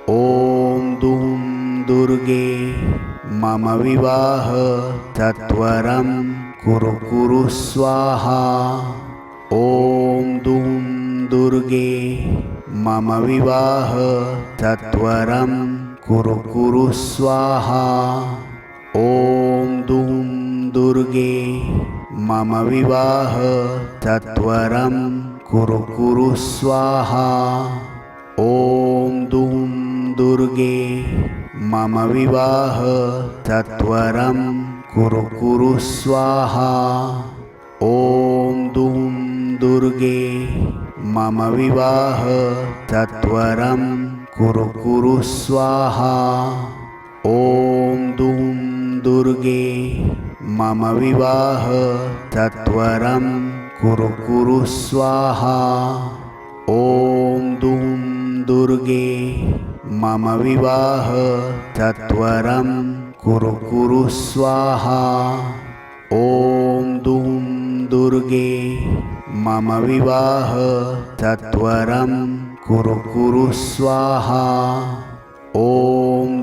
ॐ दुं दुर्गे मम विवाह सत्वरं कुरु स्वाहा। ॐ दुं दुर्गे मम विवाह सत्वरं कुरु स्वाहा। ॐ दुं दुर्गे मम विवाह सत्वरं कुरु स्वाहा। ॐ दुं दुर्गे मम विवाह सत्वरं कुरु स्वाहा। ॐ दुं दुर्गे मम विवाह सत्वरं कुरु स्वाहा। ॐ दुं दुर्गे मम विवाह सत्वरं कुरु स्वाहा। ॐ दुं दुर्गे मम विवाह सत्वरं कुरु स्वाहा। ॐ दुं दुर्गे मम विवाह सत्वरं कुरु स्वाहा। ॐ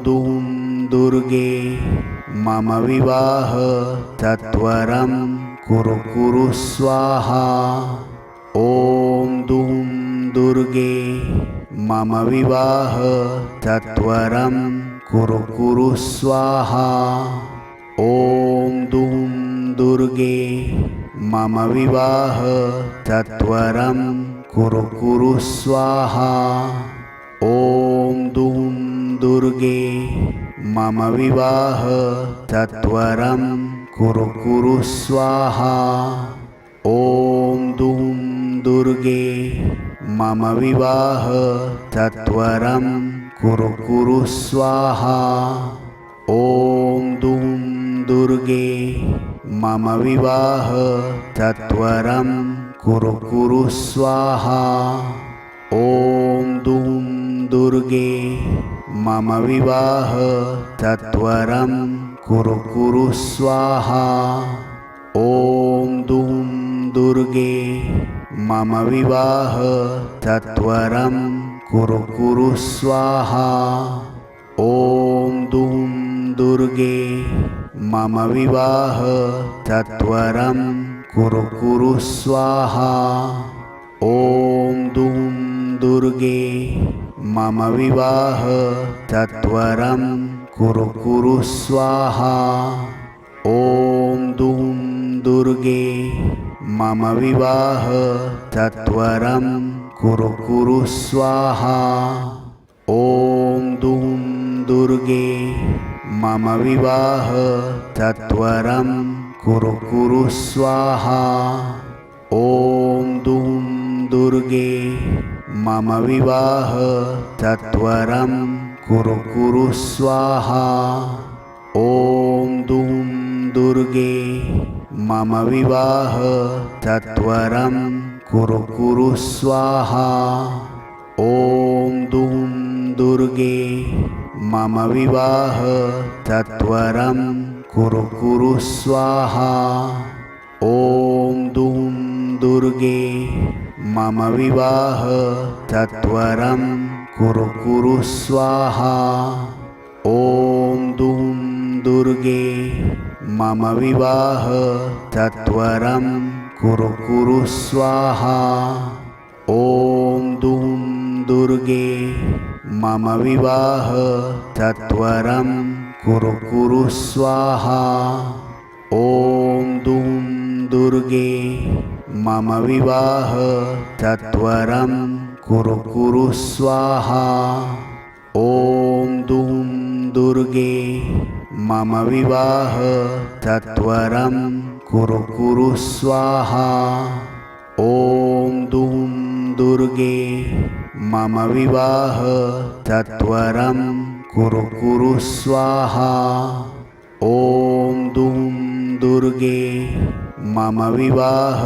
दुं दुर्गे मम विवाह सत्वरं कुरु स्वाहा। ॐ दुं दुर्गे मम विवाह सत्वरं कुरु स्वाहा। ॐ दुं दुर्गे मम विवाह सत्वरं कुरु स्वाहा। ॐ दुं दुर्गे मम विवाह सत्वरं कुरु स्वाहा। ॐ दुं दुर्गे मम विवाह सत्वरं कुरु स्वाहा। ॐ दुं दुर्गे मम विवाह सत्वरं कुरु स्वाहा। ॐ दुं दुर्गे मम विवाह सत्वरं कुरु स्वाहा। ॐ दुं दुर्गे मम विवाह सत्वरं कुरु स्वाहा। ॐ दुं दुर्गे मम विवाह सत्वरं कुरु स्वाहा। ॐ दुं दुर्गे मम विवाह सत्वरं कुरु स्वाहा। ॐ दुं दुर्गे मम विवाह सत्वरं कुरु स्वाहा। ॐ दुं दुर्गे मम विवाह सत्वरं कुरु स्वाहा। ॐ दुं दुर्गे मम विवाह सत्वरं कुरु स्वाहा। ॐ दुं दुर्गे मम विवाह सत्वरं कुरु स्वाहा। ॐ दुं दुर्गे मम विवाह सत्वरं कुरु स्वाहा। ॐ दुं दुर्गे मम विवाह सत्वरं कुरु स्वाहा। ॐ दुं दुर्गे मम विवाह सत्वरं कुरु स्वाहा। ॐ दुं दुर्गे मम विवाह सत्वरं कुरु स्वाहा। ॐ दुं दुर्गे मम विवाह सत्वरं कुरु स्वाहा। ॐ दुं दुर्गे मम विवाह सत्वरं कुरु स्वाहा। ॐ दुं दुर्गे मम विवाह सत्वरं कुरु स्वाहा। ॐ दुं दुर्गे मम विवाह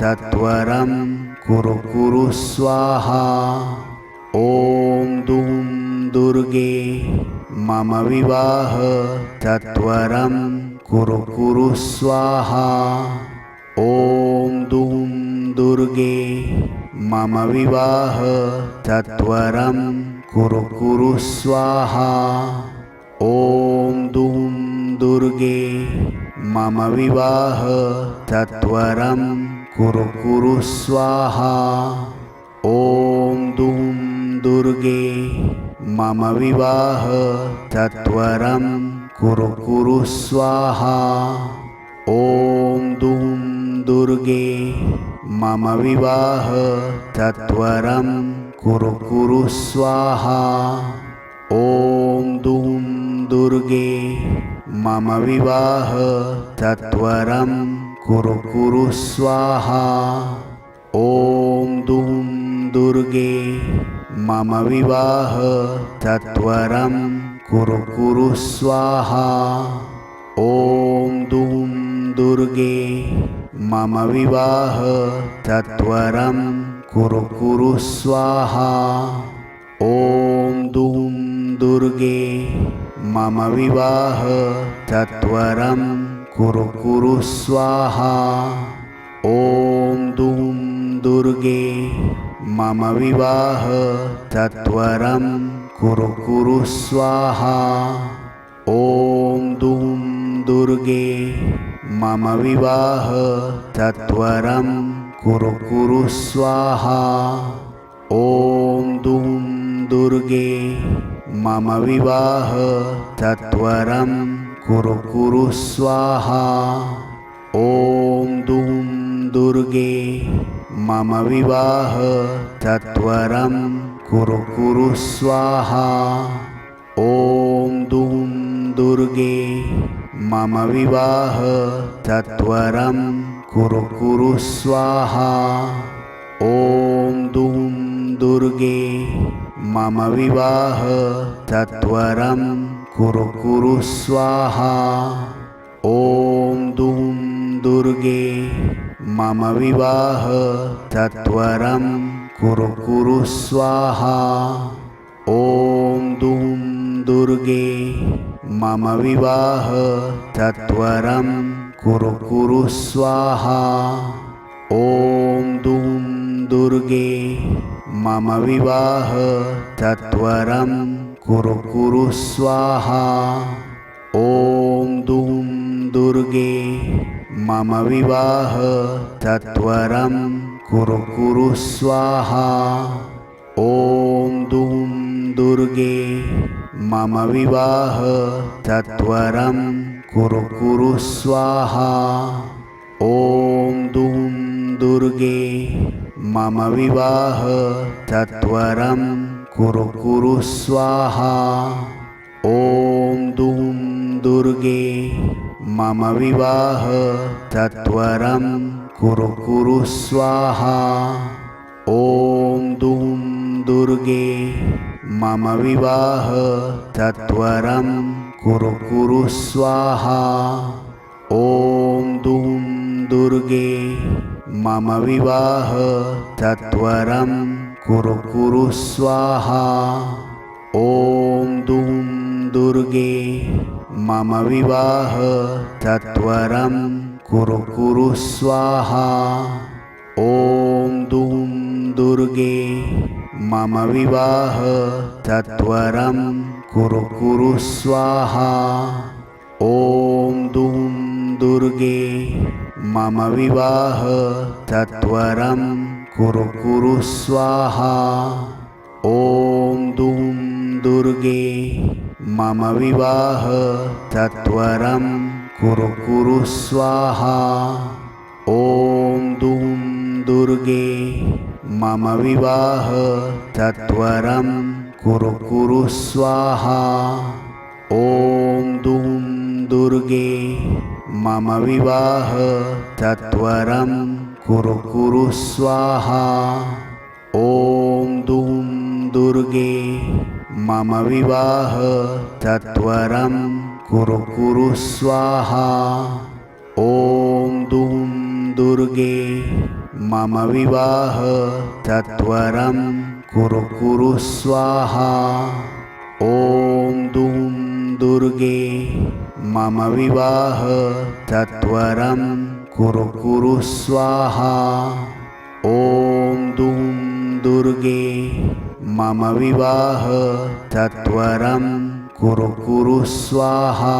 सत्वरं कुरु स्वाहा। ॐ दुं दुर्गे मम विवाह सत्वरं कुरु स्वाहा। ॐ दुं दुर्गे मम विवाह सत्वरं कुरु कुरु स्वाहा। ॐ दुं दुर्गे मम विवाह सत्वरं कुरु कुरु स्वाहा। ॐ दुं दुर्गे मम विवाह सत्वरं कुरु कुरु स्वाहा। ॐ दुं दुर्गे मम विवाह सत्वरं कुरु कुरु स्वाहा। ॐ दुं दुर्गे मम विवाह सत्वरं कुरु कुरु स्वाहा। ॐ दुं दुर्गे मम विवाह सत्वरं कुरु कुरु स्वाहा। ॐ दुं दुर्गे मम विवाह सत्वरं कुरु कुरु स्वाहा। ॐ दुं दुर्गे मम विवाह सत्वरं कुरु कुरु स्वाहा। ॐ दुं दुर्गे मम विवाह सत्वरं कुरु कुरु स्वाहा। ॐ दुं दुर्गे मम विवाह सत्वरं कुरु कुरु स्वाहा। ॐ दुं दुर्गे मम विवाह सत्वरं कुरु कुरु स्वाहा। ॐ दुं दुर्गे मम विवाह सत्वरं कुरु कुरु स्वाहा। ॐ दुं दुर्गे मम विवाह सत्वरं कुरु कुरु स्वाहा। ॐ दुं दुर्गे मम विवाह सत्वरं कुरु कुरु स्वाहा। ॐ दुं दुर्गे मम विवाह सत्वरं कुरु कुरु स्वाहा। ॐ दुं दुर्गे मम विवाह सत्वरं कुरु कुरु स्वाहा। ॐ दुं दुर्गे मम विवाह सत्वरं कुरु कुरु स्वाहा। ॐ दुं दुर्गे मम विवाह सत्वरं कुरु कुरु स्वाहा। ॐ दुं दुर्गे मम विवाह सत्वरं कुरु कुरु स्वाहा। ॐ दुं दुर्गे मम विवाह सत्वरं कुरु कुरु स्वाहा। ॐ दुं दुर्गे मम विवाह सत्वरं कुरु कुरु स्वाहा। ॐ दुं दुर्गे मम विवाह सत्वरं कुरु कुरु स्वाहा। ॐ दुं दुर्गे मम विवाह सत्वरं कुरु कुरु स्वाहा। ॐ दुं दुर्गे मम विवाह सत्वरं कुरु कुरु स्वाहा। ॐ दुं दुर्गे मम विवाह सत्वरं कुरु कुरु स्वाहा। ॐ दुं दुर्गे मम विवाह सत्वरं कुरु कुरु स्वाहा। ॐ दुं दुर्गे मम विवाह सत्वरं कुरु कुरु स्वाहा। ॐ दुं दुर्गे मम विवाह सत्वरं कुरु कुरु स्वाहा। ॐ दुं दुर्गे मम विवाह सत्वरं कुरु कुरु स्वाहा। ॐ दुं दुर्गे मम विवाह सत्वरं कुरु कुरु स्वाहा। ॐ दुं दुर्गे मम विवाह सत्वरं कुरु कुरु स्वाहा। ॐ दुं दुर्गे मम विवाह सत्वरं कुरु कुरु स्वाहा। ॐ दुं दुर्गे मम विवाह सत्वरं कुरु स्वाहा।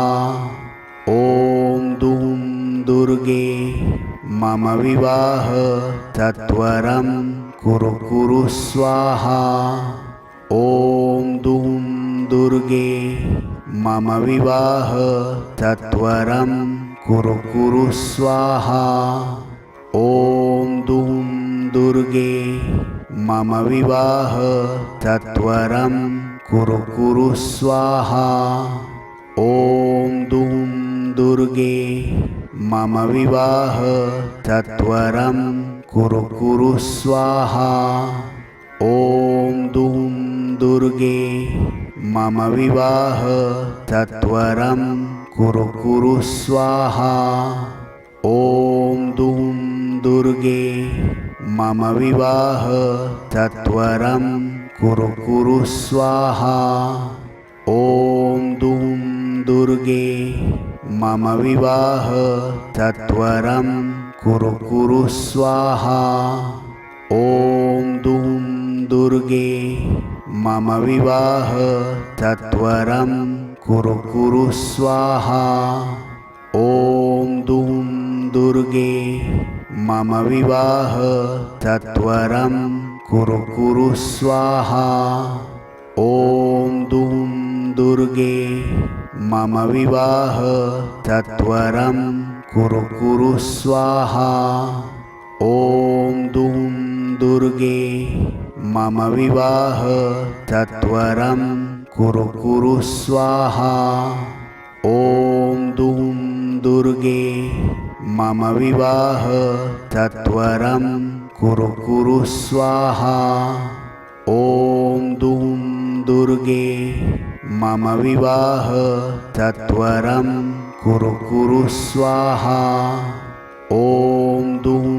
ॐ दुं दुर्गे मम विवाह सत्वरं कुरु स्वाहा। ॐ दुं दुर्गे मम विवाह सत्वरं कुरु स्वाहा। ॐ दुं दुर्गे मम विवाह सत्वरं कुरु स्वाहा। ॐ दुं दुर्गे मम विवाह सत्वरं कुरु स्वाहा। ॐ दुं दुर्गे मम विवाह सत्वरं कुरु स्वाहा। ॐ दुं दुर्गे मम विवाह सत्वरं कुरु स्वाहा। ॐ दुं दुर्गे मम विवाह सत्वरं कुरु स्वाहा। ॐ दुं दुर्गे मम विवाह सत्वरं कुरु स्वाहा। ॐ दुं दुर्गे मम विवाह सत्वरं कुरु स्वाहा। ॐ दुं दुर्गे मम विवाह सत्वरं कुरु स्वाहा। ॐ दुं दुर्गे मम विवाह सत्वरं कुरु स्वाहा। ॐ दुं दुर्गे मम विवाह सत्वरं कुरु स्वाहा। ॐ दुं दुर्गे मम विवाह सत्वरं कुरु स्वाहा। ॐ दुं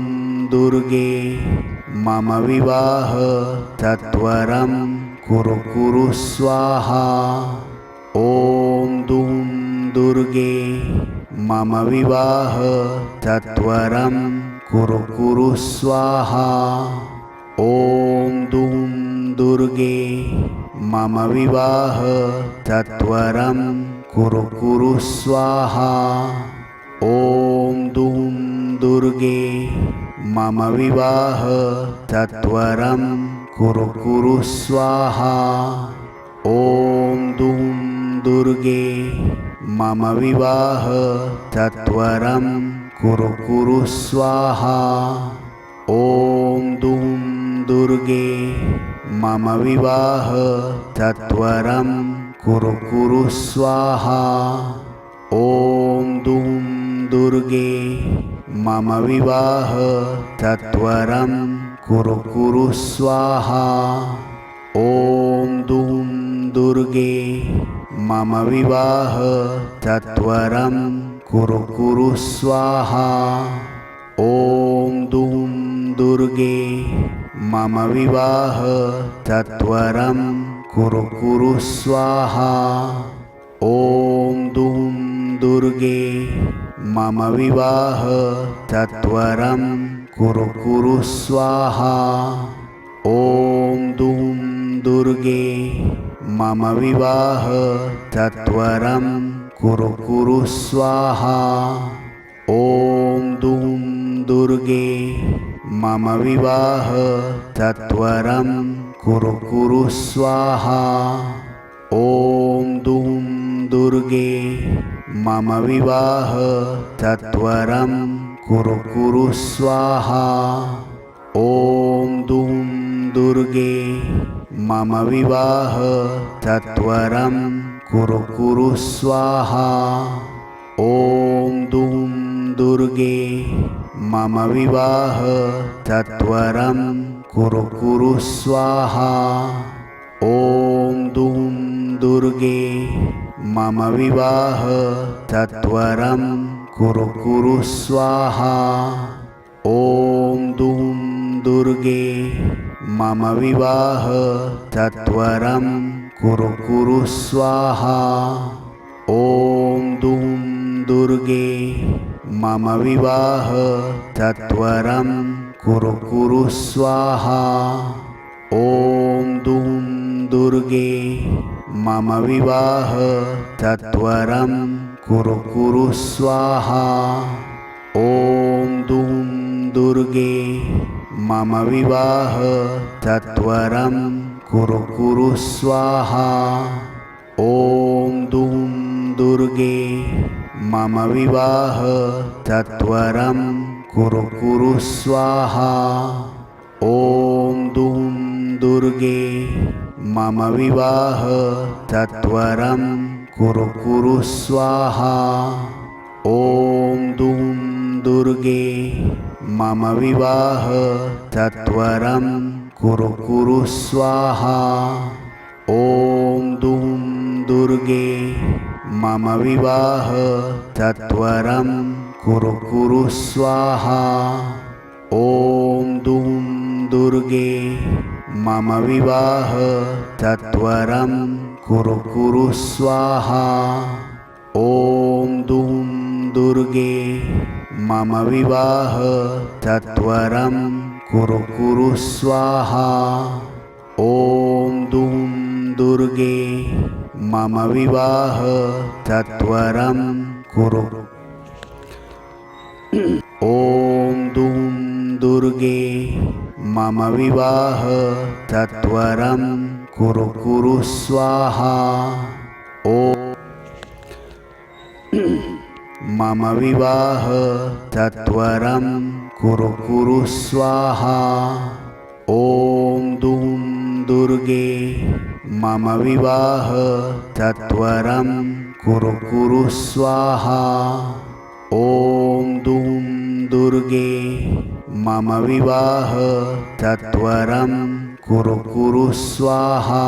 दुर्गे मम विवाह सत्वरं कुरु स्वाहा। ॐ दुं दुर्गे मम विवाह सत्वरं कुरु स्वाहा। ॐ दुं दुर्गे मम विवाह सत्वरं कुरु स्वाहा। ॐ दुं दुर्गे मम विवाह सत्वरं कुरु स्वाहा। ॐ दुं दुर्गे मम विवाह सत्वरं कुरु स्वाहा। ॐ दुं दुर्गे मम विवाह सत्वरं कुरु स्वाहा। ॐ दुं दुर्गे मम विवाह सत्वरं कुरु स्वाहा। ॐ दुं दुर्गे मम विवाह सत्वरं कुरु स्वाहा। ॐ दुं दुर्गे मम विवाह सत्वरं कुरु स्वाहा। ॐ दुं दुर्गे मम विवाह सत्वरं कुरु स्वाहा। ॐ दुं दुर्गे मम विवाह सत्वरं कुरु स्वाहा। ॐ दुं दुर्गे मम विवाह सत्वरं कुरु स्वाहा। ॐ दुं दुर्गे मम विवाह सत्वरं कुरु स्वाहा। ॐ दुं दुर्गे मम विवाह सत्वरं कुरु स्वाहा। ॐ दुं दुर्गे मम विवाह सत्वरं कुरु स्वाहा। ॐ दुं दुर्गे मम विवाह सत्वरं कुरु स्वाहा। ॐ दुं दुर्गे मम विवाह सत्वरं कुरु स्वाहा। ॐ दुं दुर्गे मम विवाह सत्वरं कुरु कुरु स्वाहा। ॐ दुं दुर्गे मम विवाह सत्वरं कुरु कुरु स्वाहा। ॐ दुं दुर्गे मम विवाह सत्वरं कुरु कुरु स्वाहा। ॐ दुं दुर्गे मम विवाह सत्वरं कुरु कुरु स्वाहा। ॐ दुं दुर्गे मम विवाह सत्वरं कुरु कुरु स्वाहा। ॐ दुं दुर्गे मम विवाह सत्वरं कुरु कुरु स्वाहा। ॐ दुं दुर्गे मम विवाह सत्वरं कुरु कुरु स्वाहा। ॐ दुं दुर्गे मम विवाह सत्वरं कुरु कुरु स्वाहा। ॐ दुं दुर्गे मम विवाह सत्वरं कुरु कुरु स्वाहा। ॐ दुं दुर्गे मम विवाह सत्वरं कुरु। ॐ दुं दुर्गे मम विवाह सत्वरं कुरु कुरु स्वाहा। मम विवाह सत्वरं कुरु कुरु स्वाहा। ॐ दुं दुर्गे मम विवाह सत्वरं कुरु कुरु स्वाहा। ॐ दुं दुर्गे मम विवाह सत्वरं कुरु कुरु स्वाहा।